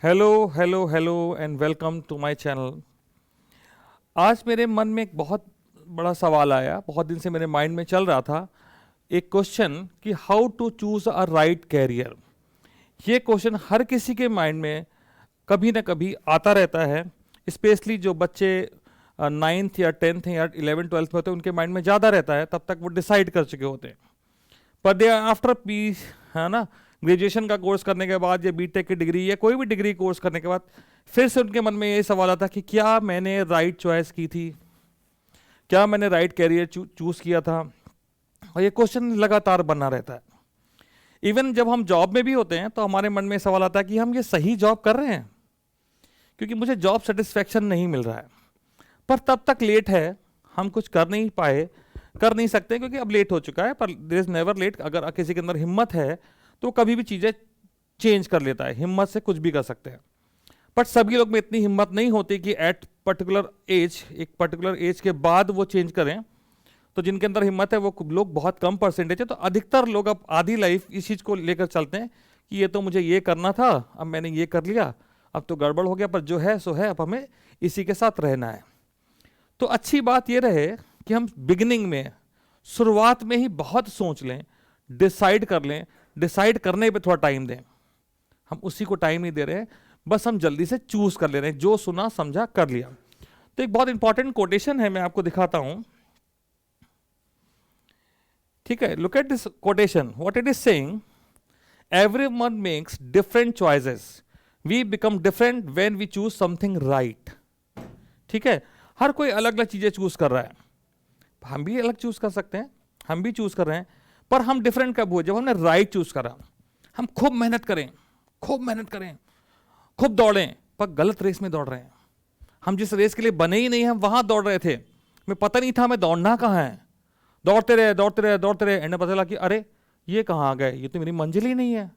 Hello hello hello and welcome to my channel. आज मेरे मन में एक बहुत बड़ा सवाल आया, बहुत दिन से मेरे माइंड में चल रहा था एक क्वेश्चन कि how to choose a right career. ये क्वेश्चन हर किसी के माइंड में कभी ना कभी आता रहता है, स्पेशली जो बच्चे नाइन्थ या टेंथ या 11th 12th में होते हैं उनके माइंड में ज़्यादा रहता है, तब तक वो डिसाइड कर चुके होते हैं। पर दे आफ्टर पी है ना, ग्रेजुएशन का कोर्स करने के बाद या बीटेक की डिग्री या कोई भी डिग्री कोर्स करने के बाद फिर से उनके मन में ये सवाल आता कि क्या मैंने राइट चॉइस की थी, क्या मैंने राइट कैरियर चूज किया था। और ये क्वेश्चन लगातार बना रहता है। इवन जब हम जॉब में भी होते हैं तो हमारे मन में सवाल आता है कि हम ये सही जॉब कर रहे हैं, क्योंकि मुझे जॉब सेटिस्फेक्शन नहीं मिल रहा है। पर तब तक लेट है, हम कुछ कर नहीं पाए, कर नहीं सकते क्योंकि अब लेट हो चुका है। पर देयर इज नेवर लेट। अगर किसी के अंदर हिम्मत है तो कभी भी चीज़ें चेंज कर लेता है, हिम्मत से कुछ भी कर सकते हैं। बट सभी लोग में इतनी हिम्मत नहीं होती कि एट पर्टिकुलर एज, एक पर्टिकुलर एज के बाद वो चेंज करें। तो जिनके अंदर हिम्मत है वो लोग बहुत कम परसेंटेज है। तो अधिकतर लोग अब आधी लाइफ इस चीज़ को लेकर चलते हैं कि ये तो मुझे ये करना था, अब मैंने ये कर लिया, अब तो गड़बड़ हो गया, पर जो है सो है, अब हमें इसी के साथ रहना है। तो अच्छी बात ये रहे कि हम बिगिनिंग में, शुरुआत में ही बहुत सोच लें, डिसाइड कर लें। डिसाइड करने पे थोड़ा टाइम दें। हम उसी को टाइम नहीं दे रहे हैं, बस हम जल्दी से चूज कर ले रहे हैं, जो सुना समझा कर लिया। तो एक बहुत इंपॉर्टेंट कोटेशन है, मैं आपको दिखाता हूं। ठीक है, look at this quotation, what it is saying. Everyone makes different choices, we become different when we choose something right. ठीक है, हर कोई अलग अलग चीजें चूज कर रहा है, हम भी अलग चूज कर सकते हैं, हम भी चूज कर रहे हैं। पर हम डिफरेंट कब हुए? जब हमने राइट चूज करा। हम खूब मेहनत करें, खूब मेहनत करें, खूब दौड़ें, पर गलत रेस में दौड़ रहे हैं। हम जिस रेस के लिए बने ही नहीं, हम वहां दौड़ रहे थे, हमें पता नहीं था हमें दौड़ना कहाँ है। दौड़ते रहे दौड़ते रहे दौड़ते रहे, एंड में पता चला कि अरे ये कहाँ आ गए, ये तो मेरी मंजिल ही नहीं है।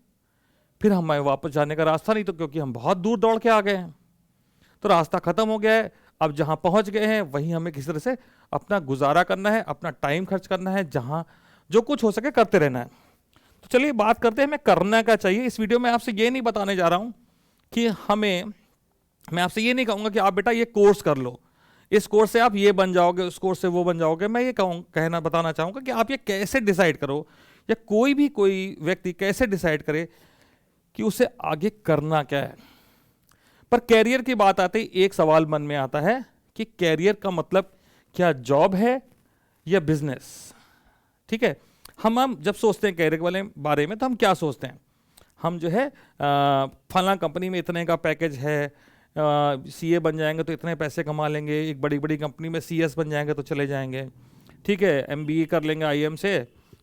फिर हमें वापस जाने का रास्ता नहीं, तो क्योंकि हम बहुत दूर दौड़ के आ गए हैं, तो रास्ता खत्म हो गया है। अब जहां पहुंच गए हैं वहीं हमें किसी तरह से अपना गुजारा करना है, अपना टाइम खर्च करना है, जहां जो कुछ हो सके करते रहना है। तो चलिए बात करते हैं हमें करना क्या चाहिए। इस वीडियो में आपसे ये नहीं बताने जा रहा हूं कि हमें, मैं आपसे ये नहीं कहूंगा कि आप बेटा ये कोर्स कर लो, इस कोर्स से आप ये बन जाओगे, उस कोर्स से वो बन जाओगे। मैं ये कहना बताना चाहूंगा कि आप ये कैसे डिसाइड करो, या कोई व्यक्ति कैसे डिसाइड करे कि उसे आगे करना क्या है। पर कैरियर की बात आते ही एक सवाल मन में आता है कि कैरियर का मतलब क्या जॉब है या बिजनेस। ठीक है, हम जब सोचते हैं कैरियर वाले बारे में तो हम क्या सोचते हैं? हम जो है फला कंपनी में इतने का पैकेज है, सीए बन जाएंगे तो इतने पैसे कमा लेंगे, एक बड़ी बड़ी कंपनी में सीएस बन जाएंगे तो चले जाएंगे। ठीक है, एमबीए कर लेंगे आईएम से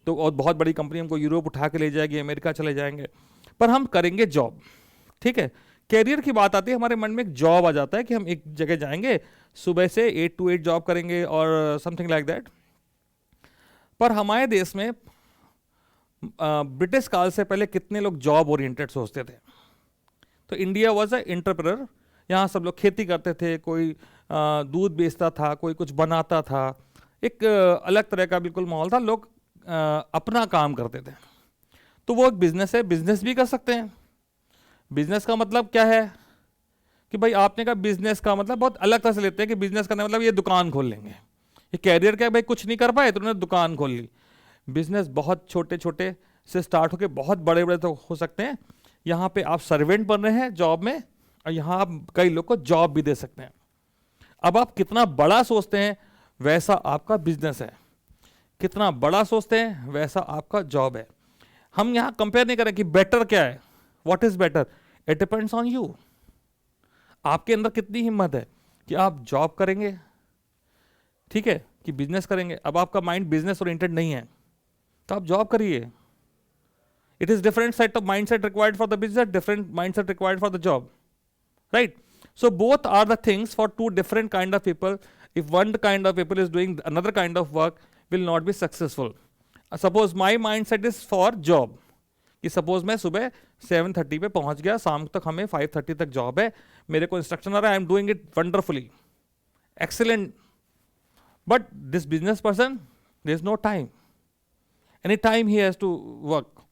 तो और बहुत बड़ी कंपनी हमको यूरोप उठा के ले जाएगी, अमेरिका चले जाएंगे। पर हम करेंगे जॉब। ठीक है, कैरियर की बात आती है, हमारे मन में एक जॉब आ जाता है कि हम एक जगह जाएंगे, सुबह से 8 to 8 जॉब करेंगे और समथिंग लाइक दैट। पर हमारे देश में ब्रिटिश काल से पहले कितने लोग जॉब ओरिएंटेड सोचते थे। तो इंडिया वॉज अ एंटरप्रेन्योर, यहाँ सब लोग खेती करते थे, कोई दूध बेचता था, कोई कुछ बनाता था। एक अलग तरह का बिल्कुल माहौल था, लोग अपना काम करते थे। तो वो एक बिजनेस है, बिजनेस भी कर सकते हैं। बिजनेस का मतलब क्या है कि भाई आपने कहा बिजनेस का मतलब बहुत अलग तरह से लेते हैं कि बिजनेस करने मतलब ये दुकान खोल लेंगे। ये कैरियर क्या है भाई, कुछ नहीं कर पाए तो उन्होंने दुकान खोल ली। बिजनेस बहुत छोटे छोटे से स्टार्ट होकर बहुत बड़े बड़े तो हो सकते हैं। यहाँ पे आप सर्वेंट बन रहे हैं जॉब में, और यहाँ आप कई लोग को जॉब भी दे सकते हैं। अब आप कितना बड़ा सोचते हैं वैसा आपका बिजनेस है, कितना बड़ा सोचते हैं वैसा आपका जॉब है। हम यहाँ कंपेयर नहीं करें कि बेटर क्या है, what is better, it depends on you. आपके अंदर कितनी हिम्मत है कि आप जॉब करेंगे, ठीक है, कि बिजनेस करेंगे। अब आपका माइंड बिजनेस ओरिएंटेड नहीं है तो आप जॉब करिए। It is different set of mindset required for the business, different mindset required for the job, right? So both are the things for two different kind of people. If one kind of people is doing another kind of work, will not be successful. Suppose my mindset is for job, कि suppose मैं सुबह 7:30 पे पहुंच गया, शाम तक हमें 5:30 तक जॉब है, मेरे को इंस्ट्रक्शन आ रहा है, I am doing it wonderfully, excellent. But this business person, there is no time, any time he has to work,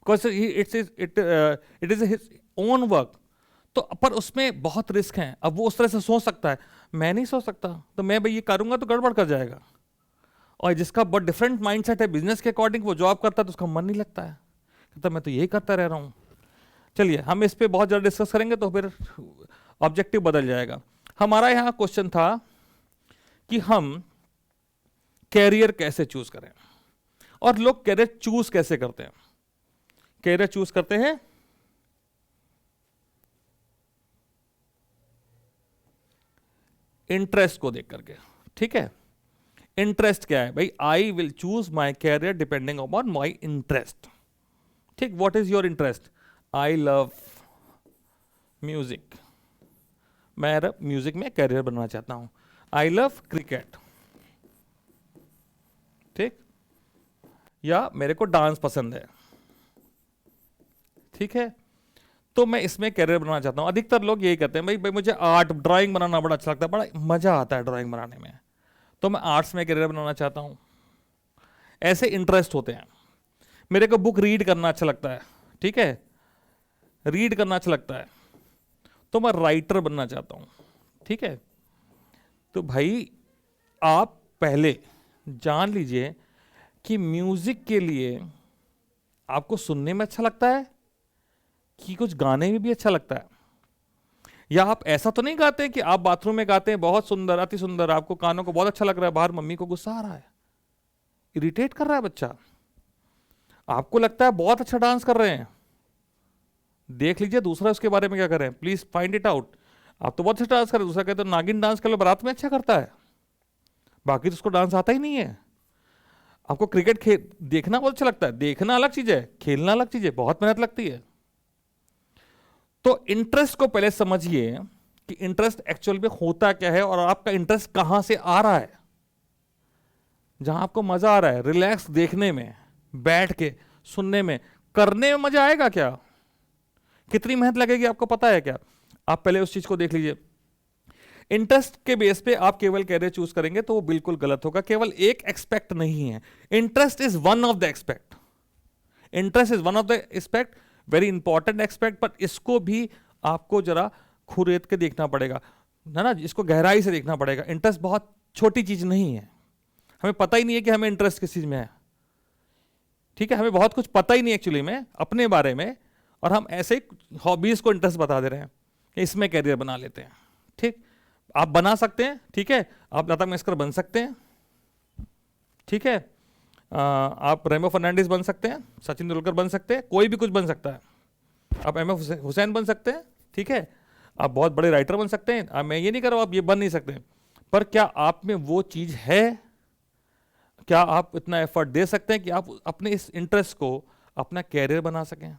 because it is his own work. तो पर उसमें बहुत रिस्क है। अब वो उस तरह से सोच सकता है, मैं नहीं सोच सकता, तो मैं भाई ये करूंगा तो गड़बड़ कर जाएगा। और जिसका बहुत डिफरेंट माइंडसेट है बिजनेस के अकॉर्डिंग, वो जॉब करता है तो उसका मन नहीं लगता है, कहता मैं तो यही करता रह रहा हूँ। चलिए हम इस पे बहुत ज़्यादा डिस्कस करेंगे तो फिर ऑब्जेक्टिव बदल जाएगा। हमारा यहाँ क्वेश्चन था कि हम कैरियर कैसे चूज करें, और लोग कैरियर चूज कैसे करते हैं। कैरियर चूज करते हैं इंटरेस्ट को देख करके, ठीक है। इंटरेस्ट क्या है भाई, I will choose my career depending upon my interest, ठीक। What is your interest, I love music, मैं म्यूजिक में कैरियर बनना चाहता हूं। आई लव क्रिकेट, ठीक, या मेरे को डांस पसंद है, ठीक है, तो मैं इसमें कैरियर बनाना चाहता हूं। अधिकतर लोग यही कहते हैं, भाई मुझे आर्ट ड्राइंग बनाना बड़ा अच्छा लगता है, बड़ा मजा आता है ड्राइंग बनाने में, तो मैं आर्ट्स में कैरियर बनाना चाहता हूं। ऐसे इंटरेस्ट होते हैं। मेरे को बुक रीड करना अच्छा लगता है, ठीक है, रीड करना अच्छा लगता है, तो मैं राइटर बनना चाहता हूं, ठीक है। तो भाई आप पहले जान लीजिए कि म्यूजिक के लिए आपको सुनने में अच्छा लगता है कि कुछ गाने में भी अच्छा लगता है, या आप ऐसा तो नहीं गाते कि आप बाथरूम में गाते हैं बहुत सुंदर, अति सुंदर, आपको कानों को बहुत अच्छा लग रहा है, बाहर मम्मी को गुस्सा आ रहा है, इरिटेट कर रहा है बच्चा, आपको लगता है बहुत अच्छा डांस कर रहे हैं, देख लीजिए दूसरा उसके बारे में क्या कर रहे हैं, प्लीज फाइंड इट आउट। आप तो बहुत अच्छा डांस कर रहे हैं, दूसरा कहते हैं नागिन डांस कर लो, बारात में अच्छा करता है, बाकी तो उसको डांस आता ही नहीं है। आपको क्रिकेट देखना बहुत अच्छा लगता है, देखना अलग चीज है, खेलना अलग चीज है, बहुत मेहनत लगती है। तो इंटरेस्ट को पहले समझिए कि इंटरेस्ट एक्चुअल में होता क्या है, और आपका इंटरेस्ट कहां से आ रहा है। जहां आपको मजा आ रहा है, रिलैक्स देखने में, बैठ के सुनने में, करने में मजा आएगा क्या, कितनी मेहनत लगेगी आपको पता है क्या, आप पहले उस चीज को देख लीजिए। इंटरेस्ट के बेस पे आप केवल कैरियर चूज करेंगे तो वो बिल्कुल गलत होगा। केवल एक एक्सपेक्ट नहीं है, interest is one of the expect, interest is one of the expect, very important expect, पर इसको भी आपको जरा खुरेद के देखना पड़ेगा, है ना, इसको गहराई से देखना पड़ेगा। इंटरेस्ट बहुत छोटी चीज नहीं है, हमें पता ही नहीं है कि हमें इंटरेस्ट किस चीज में है, ठीक है, हमें बहुत कुछ पता ही नहीं एक्चुअली में अपने बारे में, और हम ऐसे हॉबीज को इंटरेस्ट बता दे रहे हैं कि इसमें कैरियर बना लेते हैं, ठीक। आप बना सकते हैं, ठीक है, आप लता मंगेशकर बन सकते हैं, ठीक है, आप रेमो फर्नांडिस बन सकते हैं, सचिन तेंदुलकर बन सकते हैं, कोई भी कुछ बन सकता है, आप एम.एफ. हुसैन बन सकते हैं, ठीक है, आप बहुत बड़े राइटर बन सकते हैं, मैं ये नहीं कर रहा हूं आप ये बन नहीं सकते, पर क्या आप में वो चीज है, क्या आप इतना एफर्ट दे सकते हैं कि आप अपने इस इंटरेस्ट को अपना कैरियर बना सकें,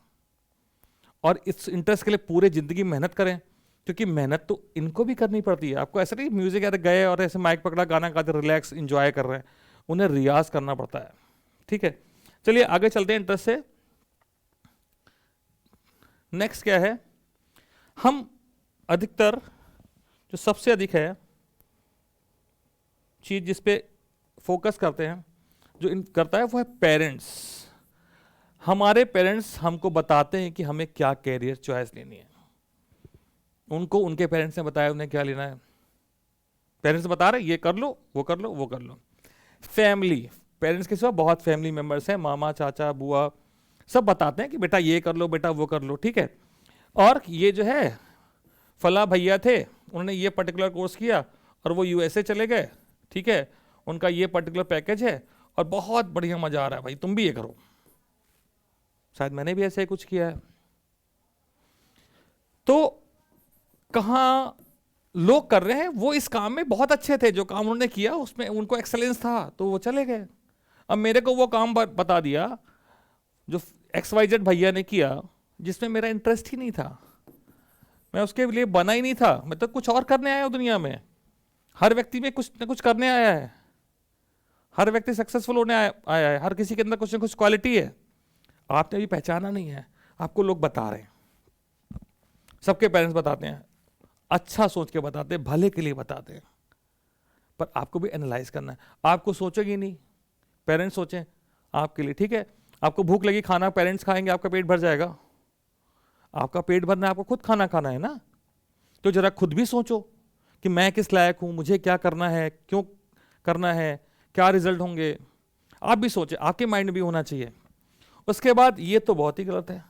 और इस इंटरेस्ट के लिए पूरे जिंदगी मेहनत करें, क्योंकि मेहनत तो इनको भी करनी पड़ती है। आपको ऐसा नहीं म्यूजिक यार गए और ऐसे माइक पकड़ा गाना गाते रिलैक्स इंजॉय कर रहे हैं, उन्हें रियाज करना पड़ता है, ठीक है। चलिए आगे चलते हैं इंटरेस्ट से। नेक्स्ट क्या है, हम अधिकतर जो सबसे अधिक है चीज जिस पे फोकस करते हैं, जो करता है वो है पेरेंट्स। हमारे पेरेंट्स हमको बताते हैं कि हमें क्या कैरियर चॉइस लेनी है, उनको उनके पेरेंट्स ने बताया उन्हें क्या लेना है, पेरेंट्स बता रहे ये कर लो वो कर लो वो कर लो। फैमिली, पेरेंट्स के सिवा बहुत फैमिली मेंबर्स हैं, मामा चाचा बुआ सब बताते हैं कि बेटा ये कर लो बेटा वो कर लो, ठीक है। और ये जो है फला भैया थे, उन्होंने ये पर्टिकुलर कोर्स किया और वो यूएसए चले गए, ठीक है, उनका ये पर्टिकुलर पैकेज है और बहुत बढ़िया मजा आ रहा है, भाई तुम भी ये करो, शायद मैंने भी ऐसे ही कुछ किया है। तो कहां लोग कर रहे हैं, वो इस काम में बहुत अच्छे थे, जो काम उन्होंने किया उसमें उनको एक्सेलेंस था तो वो चले गए। अब मेरे को वो काम बता दिया जो XYZ भैया ने किया जिसमें मेरा इंटरेस्ट ही नहीं था, मैं उसके लिए बना ही नहीं था, मैं तो कुछ और करने आया हूं दुनिया में। हर व्यक्ति में कुछ ना कुछ करने आया है, हर व्यक्ति सक्सेसफुल होने आया है, हर किसी के अंदर कुछ ना कुछ क्वालिटी है, आपने भी पहचाना नहीं है, आपको लोग बता रहे हैं, सबके पेरेंट्स बताते हैं, अच्छा सोच के बताते हैं, भले के लिए बताते हैं, पर आपको भी एनालाइज करना है। आपको सोचेंगे नहीं, पेरेंट्स सोचें आपके लिए, ठीक है। आपको भूख लगी, खाना पेरेंट्स खाएंगे, आपका पेट भर जाएगा, आपका पेट भरना है, आपको खुद खाना खाना है ना, तो जरा खुद भी सोचो कि मैं किस लायक हूं, मुझे क्या करना है, क्यों करना है, क्या रिजल्ट होंगे। आप भी सोचें, आपके माइंड में भी होना चाहिए। उसके बाद ये तो बहुत ही गलत है,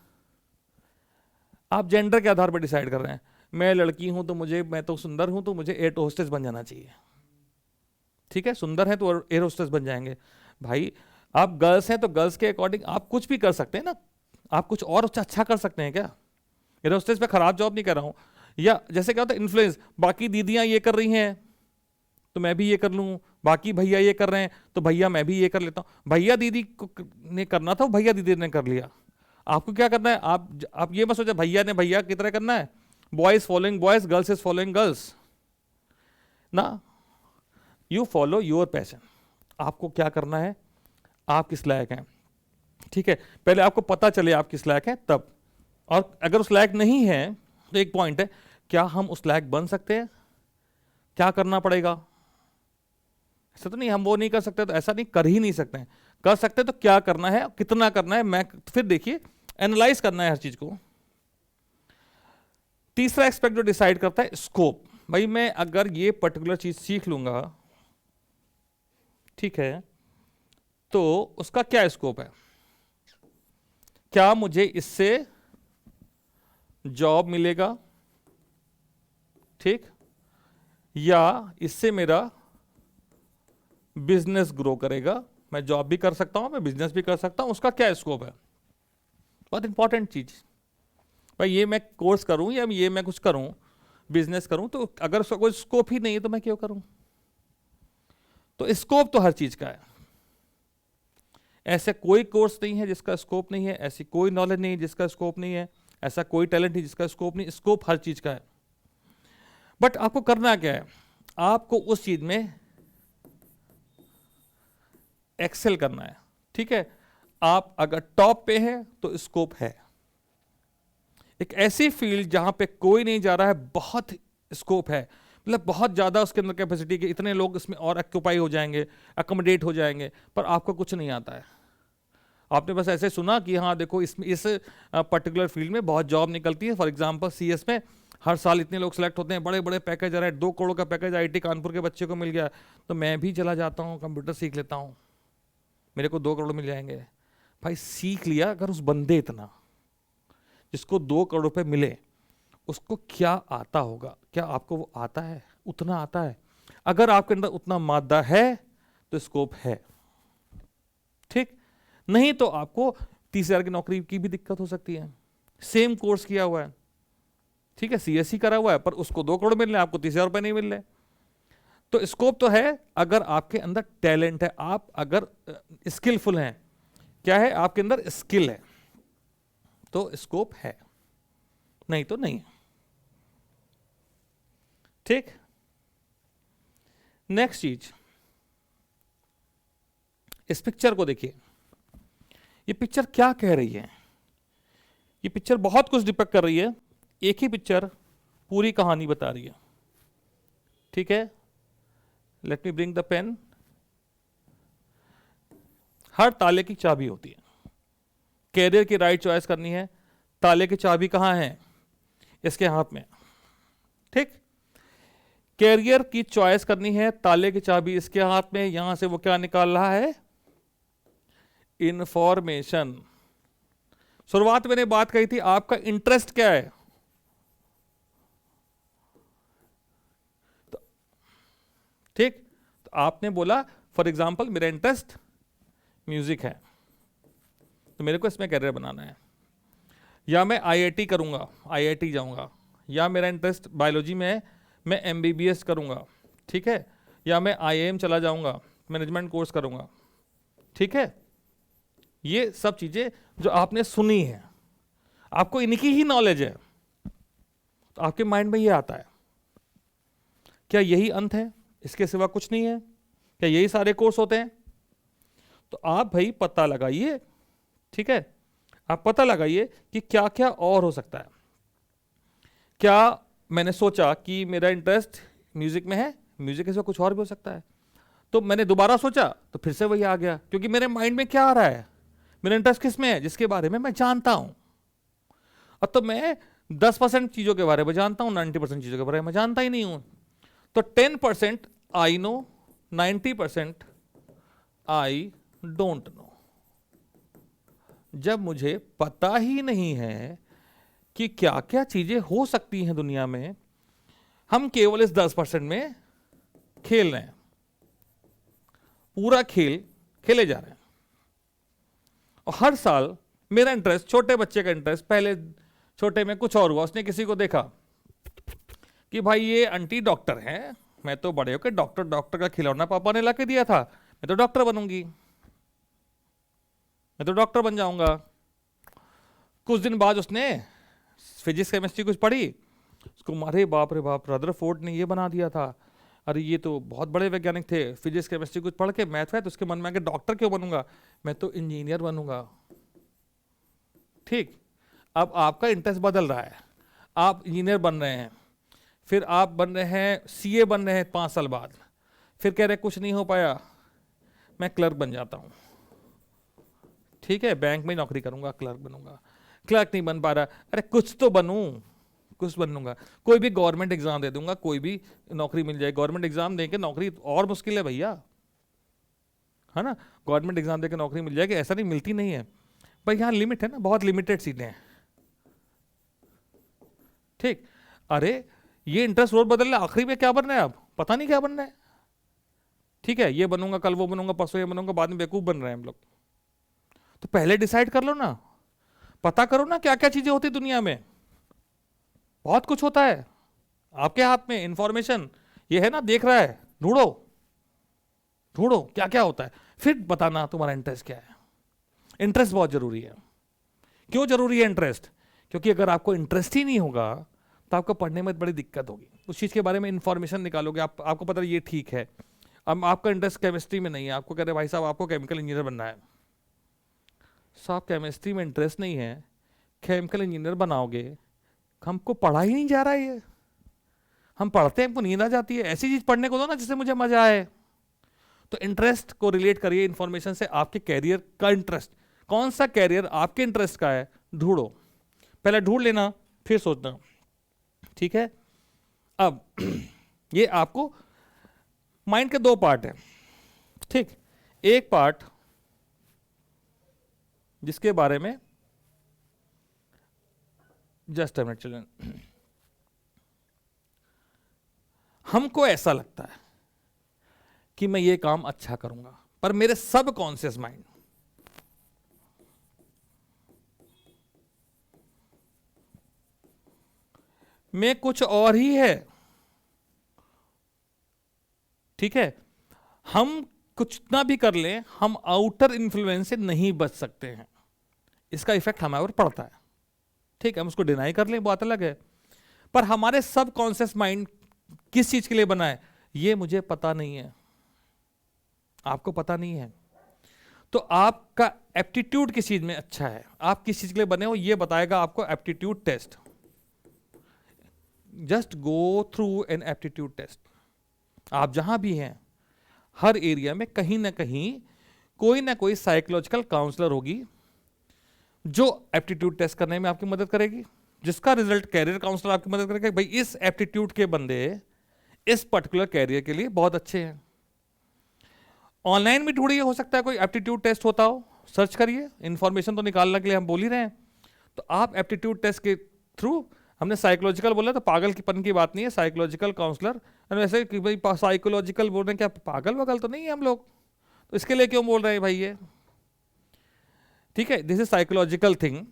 आप जेंडर के आधार पर डिसाइड कर रहे हैं, मैं लड़की हूं तो मैं तो सुंदर हूं तो मुझे एयर होस्टेस बन जाना चाहिए। ठीक है, सुंदर है तो एयर होस्टेस बन जाएंगे। भाई आप गर्ल्स हैं तो गर्ल्स के अकॉर्डिंग आप कुछ भी कर सकते हैं ना, आप कुछ और अच्छा कर सकते हैं क्या? एयर होस्टेस पे खराब जॉब नहीं कर रहा हूं। या जैसे क्या होता है इन्फ्लुएंस, बाकी दीदियां ये कर रही हैं तो मैं भी ये कर लूं, बाकी भैया ये कर रहे हैं तो भैया मैं भी ये कर लेता हूं। भैया दीदी को ने करना था, भैया दीदी ने कर लिया, आपको क्या करना है? आप ये मत सोचे भैया ने भैया की तरह करना है, boys following boys, girls is following girls ना। यू फॉलो योर पैशन, आपको क्या करना है, आप किस लायक हैं। ठीक है, पहले आपको पता चले आप किस लायक हैं तब। और अगर उस लायक नहीं है तो एक पॉइंट है, क्या हम उस लायक बन सकते हैं, क्या करना पड़ेगा। ऐसा तो नहीं हम वो नहीं कर सकते तो ऐसा नहीं, कर ही नहीं सकते हैं, कर सकते तो क्या करना है, कितना करना है, मैं फिर देखिए एनालाइज करना है हर चीज को। तीसरा एक्सपेक्ट जो डिसाइड करता है स्कोप। भाई मैं अगर ये पर्टिकुलर चीज सीख लूंगा, ठीक है, तो उसका क्या स्कोप है, क्या मुझे इससे जॉब मिलेगा, ठीक, या इससे मेरा बिजनेस ग्रो करेगा। मैं जॉब भी कर सकता हूं, मैं बिजनेस भी कर सकता हूं, उसका क्या स्कोप है। बहुत इंपॉर्टेंट चीज, भाई ये मैं कोर्स करूं या ये मैं कुछ करूं, बिजनेस करूं, तो अगर उसका कोई स्कोप ही नहीं है तो मैं क्यों करूं। तो स्कोप तो हर चीज का है, ऐसे कोई कोर्स नहीं है जिसका स्कोप नहीं है, ऐसी कोई नॉलेज नहीं है जिसका स्कोप नहीं है, ऐसा कोई टैलेंट नहीं जिसका स्कोप नहीं। स्कोप हर चीज का है, बट आपको करना क्या है, आपको उस चीज में एक्सेल करना है। ठीक है, आप अगर टॉप पे हैं तो स्कोप है। एक ऐसी फील्ड जहां पे कोई नहीं जा रहा है, बहुत स्कोप है, मतलब बहुत ज्यादा उसके अंदर कैपेसिटी के, इतने लोग इसमें और ऑक्यूपाई हो जाएंगे, अकोमोडेट हो जाएंगे, पर आपको कुछ नहीं आता है। आपने बस ऐसे सुना कि हाँ देखो इसमें इस पर्टिकुलर फील्ड में बहुत जॉब निकलती है। फॉर एग्जांपल सीएस में हर साल इतने लोग सेलेक्ट होते हैं, बड़े बड़े पैकेज आ रहे हैं, 2 करोड़ का पैकेज आईटी कानपुर के बच्चे को मिल गया, तो मैं भी चला जाता हूँ कंप्यूटर सीख लेता हूँ, मेरे को 2 करोड़ मिल जाएंगे। भाई सीख लिया, अगर उस बंदे इतना जिसको 2 करोड़ रुपए मिले उसको क्या आता होगा, क्या आपको वो आता है, उतना आता है? अगर आपके अंदर उतना मादा है तो स्कोप है, ठीक, नहीं तो आपको 30,000 की नौकरी की भी दिक्कत हो सकती है। सेम कोर्स किया हुआ है, ठीक है, सीएससी करा हुआ है, पर उसको 2 करोड़ मिल रहे हैं, आपको 30,000 रुपए नहीं मिल रहे। तो स्कोप तो है अगर आपके अंदर टैलेंट है, आप अगर स्किलफुल हैं, क्या है आपके अंदर स्किल है, तो स्कोप है, नहीं तो नहीं। ठीक, नेक्स्ट चीज, इस पिक्चर को देखिए, ये पिक्चर क्या कह रही है। ये पिक्चर बहुत कुछ डिपेक्ट कर रही है, एक ही पिक्चर पूरी कहानी बता रही है। ठीक है, let me bring the pen. हर ताले की चाबी होती है, कैरियर की राइट चॉइस करनी है, ताले की चाबी कहां है, इसके हाथ में, ठीक, कैरियर की चॉइस करनी है, ताले की चाबी इसके हाथ में, यहां से वो क्या निकाल रहा है, इंफॉर्मेशन। शुरुआत में मैंने बात कही थी, आपका इंटरेस्ट क्या है, तो ठीक, तो आपने बोला फॉर एग्जांपल मेरा इंटरेस्ट म्यूजिक है, तो मेरे को इसमें कैरियर बनाना है, या मैं आईआईटी करूंगा, आईआईटी जाऊंगा, या मेरा इंटरेस्ट बायोलॉजी में है, मैं एमबीबीएस करूंगा, ठीक है, या मैं आईआईएम चला जाऊंगा, मैनेजमेंट कोर्स करूंगा। ठीक है, ये सब चीजें जो आपने सुनी है, आपको इनकी ही नॉलेज है, तो आपके माइंड में ये आता है, क्या यही अंत है, इसके सिवा कुछ नहीं है, क्या यही सारे कोर्स होते हैं? तो आप भाई पता लगाइए, ठीक है, आप पता लगाइए कि क्या क्या और हो सकता है। क्या मैंने सोचा कि मेरा इंटरेस्ट म्यूजिक में है, म्यूजिक के सिवा कुछ और भी हो सकता है, तो मैंने दोबारा सोचा तो फिर से वही आ गया, क्योंकि मेरे माइंड में क्या आ रहा है, मेरा इंटरेस्ट किस में है, जिसके बारे में मैं जानता हूं। अब तो मैं 10% चीजों के बारे में जानता हूं, 90% चीजों के बारे में जानता ही नहीं हूं। तो 10% I know, 90% I don't know. जब मुझे पता ही नहीं है कि क्या क्या चीजें हो सकती हैं दुनिया में, हम केवल इस 10% में खेल रहे हैं, पूरा खेल खेले जा रहे हैं। और हर साल मेरा इंटरेस्ट, छोटे बच्चे का इंटरेस्ट, पहले छोटे में कुछ और हुआ, उसने किसी को देखा कि भाई ये आंटी डॉक्टर हैं, मैं तो बड़े होकर डॉक्टर डॉक्टर का खिलौना पापा ने ला के दिया था, मैं तो डॉक्टर बनूंगी, मैं तो डॉक्टर बन जाऊंगा। कुछ दिन बाद उसने फिजिक्स केमिस्ट्री कुछ पढ़ी, उसको मारे बाप रे बाप, रदरफोर्ड ने ये बना दिया था, अरे ये तो बहुत बड़े वैज्ञानिक थे। फिजिक्स केमिस्ट्री कुछ पढ़ के मैथ है तो उसके मन में आके डॉक्टर क्यों बनूंगा, मैं तो इंजीनियर बनूंगा। ठीक, अब आपका इंटरेस्ट बदल रहा है, आप इंजीनियर बन रहे हैं, फिर आप बन रहे हैं सीए बन रहे हैं 5 साल बाद, फिर कह रहे कुछ नहीं हो पाया, मैं क्लर्क बन जाता हूं। ठीक है, बैंक में नौकरी करूंगा, क्लर्क बनूंगा। क्लर्क नहीं बन पा रहा, अरे कुछ तो बनूं, कुछ बनूंगा, कोई भी गवर्नमेंट एग्जाम दे दूंगा, कोई भी नौकरी मिल जाए। गवर्नमेंट एग्जाम देके नौकरी और मुश्किल है भैया, है ना। गवर्नमेंट एग्जाम देके नौकरी मिल जाएगी ऐसा नहीं, मिलती नहीं है भाई, यहाँ लिमिट है ना, बहुत लिमिटेड सीटें हैं। ठीक, अरे ये इंटरेस्ट रोज बदल रहा है, आखिरी में क्या बनना है अब पता नहीं क्या बनना है। ठीक है, ये बनूंगा, कल वो बनूंगा, परसों ये बनूंगा, बाद में बेवकूफ बन रहे हैं हम लोग। तो पहले डिसाइड कर लो ना, पता करो ना क्या क्या चीजें होती दुनिया में, बहुत कुछ होता है आपके हाथ में, इंफॉर्मेशन ये है ना, देख रहा है, ढूंढो ढूंढो क्या क्या होता है, फिर बताना तुम्हारा इंटरेस्ट क्या है। इंटरेस्ट बहुत जरूरी है। क्यों जरूरी है इंटरेस्ट? क्योंकि अगर आपको इंटरेस्ट ही नहीं होगा तो आपको पढ़ने में बड़ी दिक्कत होगी। उस चीज के बारे में इंफॉर्मेशन निकालोगे, आपको पता है ये ठीक है, अब आपका इंटरेस्ट केमिस्ट्री में नहीं है, आपको कह रहे भाई साहब आपको केमिकल इंजीनियर बनना है, साहब केमिस्ट्री में इंटरेस्ट नहीं है, केमिकल इंजीनियर बनाओगे, हमको पढ़ा ही नहीं जा रहा है ये, हम पढ़ते हैं हमको नींद आ जाती है, ऐसी चीज पढ़ने को दो ना जिससे मुझे मजा आए। तो इंटरेस्ट को रिलेट करिए इंफॉर्मेशन से, आपके कैरियर का इंटरेस्ट, कौन सा कैरियर आपके इंटरेस्ट का है ढूंढो, पहले ढूंढ लेना फिर सोचना। ठीक है, अब ये आपको माइंड के 2 पार्ट है। ठीक, एक पार्ट जिसके बारे में जस्ट अ मिनट चिल्ड्रन, हमको ऐसा लगता है कि मैं ये काम अच्छा करूंगा, पर मेरे सब कॉन्शियस माइंड में कुछ और ही है। ठीक है, हम कुछ ना भी कर लें, हम आउटर इन्फ्लुएंस से नहीं बच सकते हैं, इसका इफेक्ट हमारे ऊपर पड़ता है। ठीक है, हम उसको डिनाई कर लें बात अलग है, पर हमारे सब कॉन्शियस माइंड किस चीज के लिए बना है ये मुझे पता नहीं है, आपको पता नहीं है। तो आपका एप्टीट्यूड किस चीज में अच्छा है, आप किस चीज के लिए बने हो, ये बताएगा आपको aptitude test. Just go through an aptitude test. आप जहां भी हैं, हर एरिया में कहीं ना कोई साइकोलॉजिकल काउंसलर होगी जो एप्टीट्यूड टेस्ट करने में आपकी मदद करेगी, जिसका रिजल्ट कैरियर काउंसलर आपकी मदद करेगा। भाई इस एप्टीट्यूड के बंदे इस पर्टिकुलर कैरियर के लिए बहुत अच्छे हैं। ऑनलाइन भी ढूंढिए, हो सकता है कोई एप्टीट्यूड टेस्ट होता हो, सर्च करिए, इंफॉर्मेशन तो निकालने के लिए हम बोल ही रहे हैं। तो आप एप्टीट्यूड टेस्ट के थ्रू, हमने साइकोलॉजिकल बोला तो पागल की पन की बात नहीं है, साइकोलॉजिकल काउंसलर, वैसे कि भाई साइकोलॉजिकल बोल रहे हैं, क्या पागल वगल तो नहीं है हम लोग, तो इसके लिए क्यों बोल रहे हैं भाई ये। ठीक है, दिस इज साइकोलॉजिकल थिंग,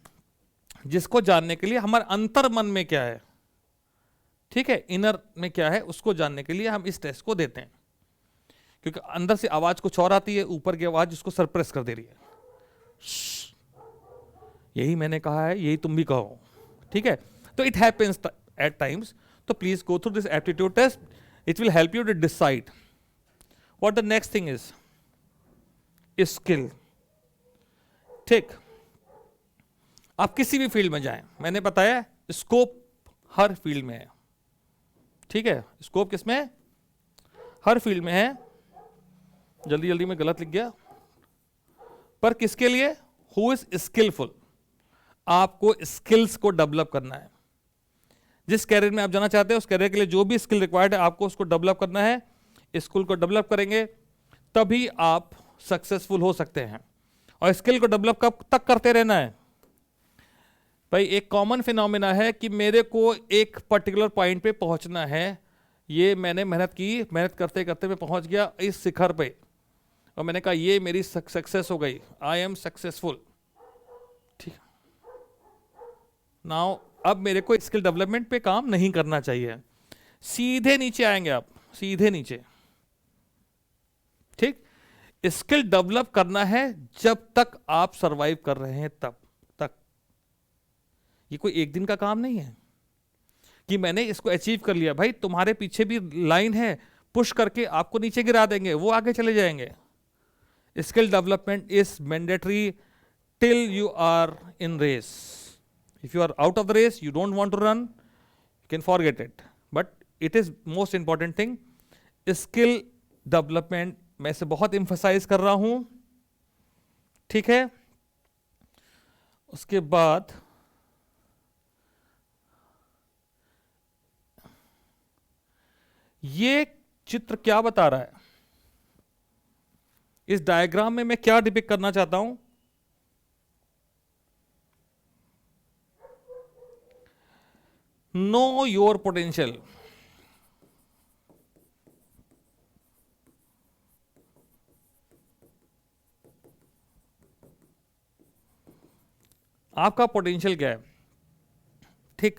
जिसको जानने के लिए हमारे अंतर मन में क्या है, ठीक है, इनर में क्या है, उसको जानने के लिए हम इस टेस्ट को देते हैं। क्योंकि अंदर से आवाज कुछ और आती है, ऊपर की आवाज उसको सरप्रेस कर दे रही है, यही मैंने कहा है, यही तुम भी कहो। ठीक है, तो इट हैपेंस एट टाइम्स, तो please go through this aptitude test, it will help you to decide what the next thing is skill. ठीक, आप किसी भी फील्ड में जाएं, मैंने बताया स्कोप हर फील्ड में है। ठीक है, स्कोप किसमें है? हर फील्ड में है। जल्दी जल्दी में गलत लिख गया, पर किसके लिए? हु इज स्किलफुल, आपको स्किल्स को डेवलप करना है। जिस कैरियर में आप जाना चाहते हैं उस कैरियर के लिए जो भी स्किल रिक्वायर्ड है आपको उसको डेवलप करना है। स्किल को डेवलप करेंगे तभी आप सक्सेसफुल हो सकते हैं। और स्किल को डेवलप कब तक करते रहना है भाई? एक कॉमन फिनोमिना है कि मेरे को एक पर्टिकुलर पॉइंट पे पहुंचना है, ये मैंने मेहनत की, मेहनत करते करते मैं पहुंच गया इस शिखर पे और मैंने कहा ये मेरी सक्सेस हो गई, आई एम सक्सेसफुल। ठीक, नाउ अब मेरे को स्किल डेवलपमेंट पे काम नहीं करना चाहिए, सीधे नीचे आएंगे आप, सीधे नीचे। ठीक, स्किल डेवलप करना है जब तक आप सरवाइव कर रहे हैं तब तक। ये कोई एक दिन का काम नहीं है कि मैंने इसको अचीव कर लिया। भाई तुम्हारे पीछे भी लाइन है, पुश करके आपको नीचे गिरा देंगे, वो आगे चले जाएंगे। Skill development is mandatory till you are in race. If you are out of the race, you don't want to run, you can forget it, but it is most important thing। Skill development मैं इसे बहुत emphasise कर रहा हूं। ठीक है, उसके बाद ये चित्र क्या बता रहा है? इस डायग्राम में मैं क्या डिपिक्ट करना चाहता हूं? Know your potential. आपका पोटेंशियल क्या है? ठीक,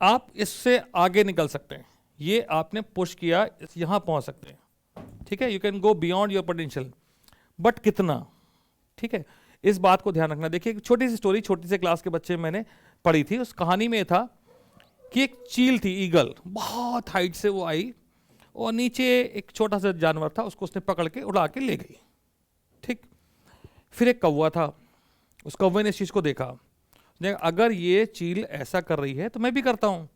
आप इससे आगे निकल सकते हैं, ये आपने पुश किया, यहां पहुंच सकते हैं। ठीक है, you can go beyond your potential, but कितना? ठीक है, इस बात को ध्यान रखना। देखिए, एक छोटी सी स्टोरी छोटी से क्लास के बच्चे मैंने पढ़ी थी। उस कहानी में था कि एक चील थी, ईगल, बहुत हाइट से वो आई और नीचे एक छोटा सा जानवर था, उसको उसने पकड़ के उड़ा के ले गई। ठीक, फिर एक कौवा था, उस कौवे ने इस चीज को देखा, अगर ये चील ऐसा कर रही है तो मैं भी करता हूं।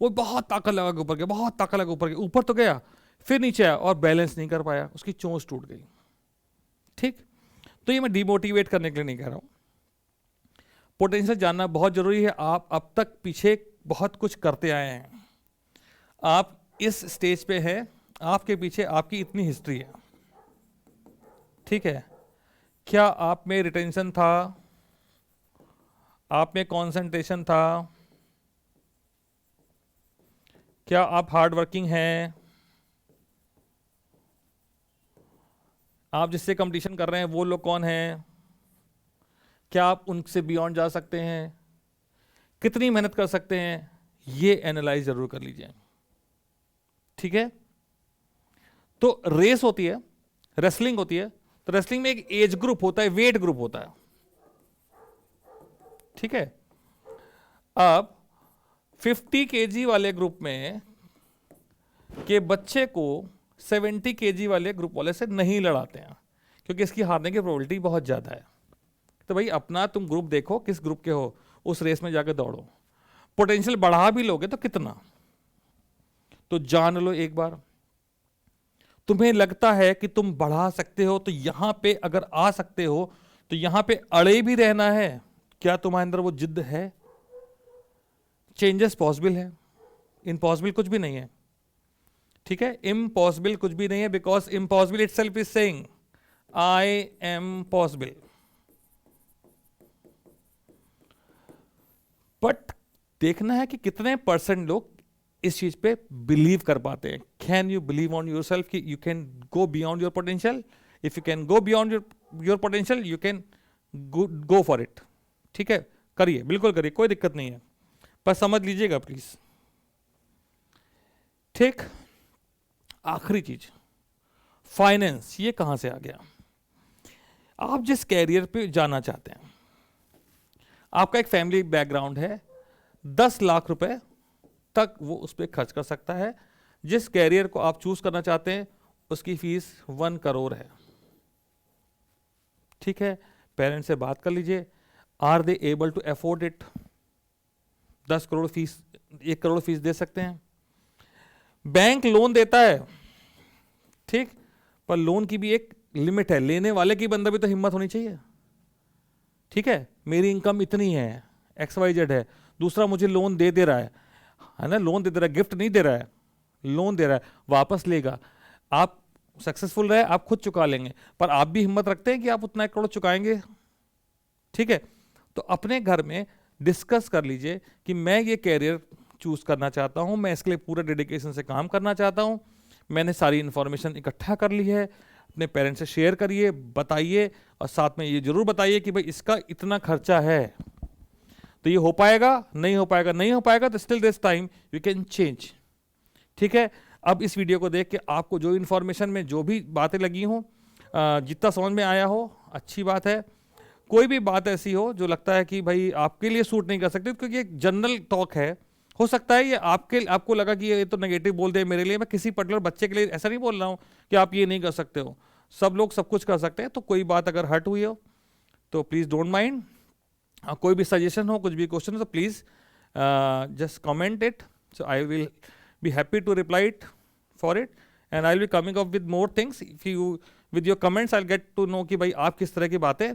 वो बहुत ताकत लगा के ऊपर गया, बहुत ताकत लगा ऊपर गया, ऊपर तो गया, फिर नीचे आया और बैलेंस नहीं कर पाया, उसकी चोंच टूट गई। ठीक, तो ये मैं डिमोटिवेट करने के लिए नहीं कह रहा हूं, पोटेंशियल जानना बहुत जरूरी है। आप अब तक पीछे बहुत कुछ करते आए हैं, आप इस स्टेज पे हैं, आपके पीछे आपकी इतनी हिस्ट्री है। ठीक है, क्या आप में रिटेंशन था, आप में कंसंट्रेशन था, क्या आप हार्ड वर्किंग हैं, आप जिससे कंपटीशन कर रहे हैं वो लोग कौन हैं, क्या आप उनसे बियॉन्ड जा सकते हैं, कितनी मेहनत कर सकते हैं, ये एनालाइज जरूर कर लीजिए। ठीक है, तो रेस होती है, रेसलिंग होती है, तो रेसलिंग में एक एज ग्रुप होता है, वेट ग्रुप होता है। ठीक है, अब 50 केजी वाले ग्रुप में के बच्चे को 70 केजी वाले ग्रुप वाले से नहीं लड़ाते हैं, क्योंकि इसकी हारने की प्रोबेबिलिटी बहुत ज्यादा है। तो भाई अपना तुम ग्रुप देखो, किस ग्रुप के हो, उस रेस में जाकर दौड़ो। पोटेंशियल बढ़ा भी लोगे तो कितना, तो जान लो एक बार। तुम्हें लगता है कि तुम बढ़ा सकते हो, तो यहां पे अगर आ सकते हो तो यहां पे अड़े भी रहना है। क्या तुम्हारे अंदर वो जिद्द है? चेंजेस पॉसिबल है, इम्पॉसिबल कुछ भी नहीं है। ठीक है, इम्पॉसिबल कुछ भी नहीं है, because impossible itself is saying I am possible. But देखना है कि कितने परसेंट लोग इस चीज पे बिलीव कर पाते हैं। Can you believe on yourself कि you can go beyond your potential? If you can go beyond your potential, you can go for it. ठीक है, करिए, बिल्कुल करिए, कोई दिक्कत नहीं है, पर समझ लीजिएगा प्लीज। ठीक, आखिरी चीज, फाइनेंस। ये कहां से आ गया? आप जिस कैरियर पे जाना चाहते हैं, आपका एक फैमिली बैकग्राउंड है, 10 लाख रुपए तक वो उस पर खर्च कर सकता है। जिस कैरियर को आप चूज करना चाहते हैं उसकी फीस 1 करोड़ है। ठीक है, पेरेंट्स से बात कर लीजिए, are they able to afford it? 10 crore fees, 1 crore fees दे सकते हैं। बैंक लोन देता है, ठीक, पर लोन की भी एक लिमिट है, लेने वाले की बंदा भी तो हिम्मत होनी चाहिए। ठीक है, मेरी इनकम इतनी है, XYZ है, दूसरा मुझे लोन दे रहा है ना, लोन दे रहा है, गिफ्ट नहीं दे रहा है, लोन दे रहा है, वापस लेगा, आप सक्सेसफुल रहे आप खुद चुका लेंगे, पर आप भी हिम्मत रखते हैं कि आप उतना 1 करोड़ चुकाएंगे? ठीक है, तो अपने घर में डिस्कस कर लीजिए कि मैं ये कैरियर चूज करना चाहता हूं, मैं इसके लिए पूरा डेडिकेशन से काम करना चाहता हूं, मैंने सारी इंफॉर्मेशन इकट्ठा कर ली है, अपने पेरेंट्स से शेयर करिए, बताइए, और साथ में ये जरूर बताइए कि भाई इसका इतना खर्चा है, तो ये हो पाएगा, नहीं हो पाएगा, नहीं हो पाएगा तो still this time you can change. ठीक है, अब इस वीडियो को देख के आपको जो इन्फॉर्मेशन में जो भी बातें लगी हों, जितना समझ में आया हो अच्छी बात है, कोई भी बात ऐसी हो जो लगता है कि भाई आपके लिए सूट नहीं कर सकते, क्योंकि एक जनरल टॉक है, हो सकता है ये आपको लगा कि ये तो नेगेटिव बोल दे मेरे लिए, मैं किसी पर्टिकुलर बच्चे के लिए ऐसा नहीं बोल रहा हूँ कि आप ये नहीं कर सकते हो, सब लोग सब कुछ कर सकते हैं, तो कोई बात अगर हर्ट हुई हो तो प्लीज़ डोंट माइंड, कोई भी सजेशन हो, कुछ भी क्वेश्चन हो तो please just comment it, so I will be happy to reply it for it, and I'll be coming up with more things. If you with your comments I'll get to know कि भाई आप किस तरह की बातें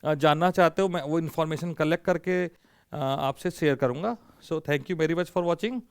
जानना चाहते हो, मैं वो इन्फॉर्मेशन कलेक्ट करके आपसे शेयर करूँगा। So thank you very much for watching.